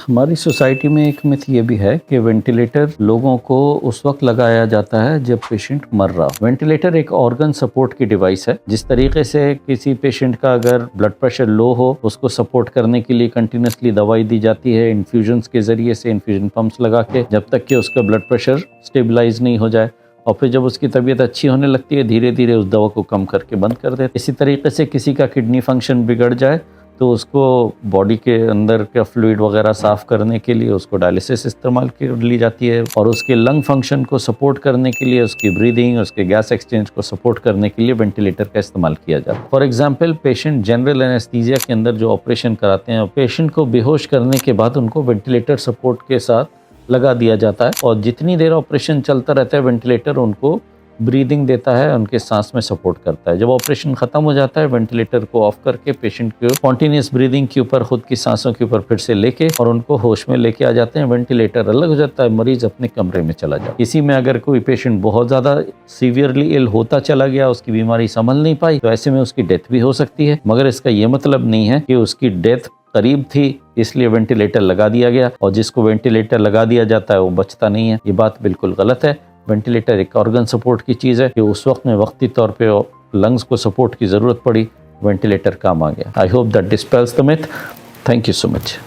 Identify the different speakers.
Speaker 1: हमारी सोसाइटी में एक मिथ ये भी है कि वेंटिलेटर लोगों को उस वक्त लगाया जाता है जब पेशेंट मर रहा हो। वेंटिलेटर एक ऑर्गन सपोर्ट की डिवाइस है। जिस तरीके से किसी पेशेंट का अगर ब्लड प्रेशर लो हो, उसको सपोर्ट करने के लिए कंटिन्यूसली दवाई दी जाती है इन्फ्यूजन्स के जरिए से, इन्फ्यूजन पंप्स लगा के, जब तक कि उसका ब्लड प्रेशर स्टेबलाइज नहीं हो जाए, और फिर जब उसकी तबीयत अच्छी होने लगती है धीरे धीरे उस दवा को कम करके बंद कर देते। इसी तरीके से किसी का किडनी फंक्शन बिगड़ जाए तो उसको बॉडी के अंदर का फ्लूइड वगैरह साफ करने के लिए उसको डायलिसिस इस्तेमाल कर ली जाती है, और उसके लंग फंक्शन को सपोर्ट करने के लिए, उसकी ब्रीदिंग, उसके गैस एक्सचेंज को सपोर्ट करने के लिए वेंटिलेटर का इस्तेमाल किया जाता है। For example, patient general anaesthesia के अंदर जो ऑपरेशन कराते हैं, पेशेंट को बेहोश करने के बाद उनको वेंटिलेटर सपोर्ट के साथ लगा दिया जाता है, और जितनी देर ऑपरेशन चलता रहता है वेंटिलेटर उनको ब्रीदिंग देता है, उनके सांस में सपोर्ट करता है। जब ऑपरेशन खत्म हो जाता है वेंटिलेटर को ऑफ करके पेशेंट को कॉन्टिन्यूस ब्रीदिंग के ऊपर, खुद की सांसों के ऊपर फिर से लेके और उनको होश में लेके आ जाते हैं। वेंटिलेटर अलग हो जाता है, मरीज अपने कमरे में चला जाता है। इसी में अगर कोई पेशेंट बहुत ज़्यादा सीवियरली इल होता चला गया, उसकी बीमारी संभल नहीं पाई, तो ऐसे में उसकी डेथ भी हो सकती है। मगर इसका ये मतलब नहीं है कि उसकी डेथ करीब थी इसलिए वेंटिलेटर लगा दिया गया, और जिसको वेंटिलेटर लगा दिया जाता है वो बचता नहीं है। ये बात बिल्कुल गलत है। वेंटिलेटर एक ऑर्गन सपोर्ट की चीज़ है कि उस वक्त में वक्ती तौर पे लंग्स को सपोर्ट की ज़रूरत पड़ी, वेंटिलेटर काम आ गया। I hope that dispels the myth. Thank you so much.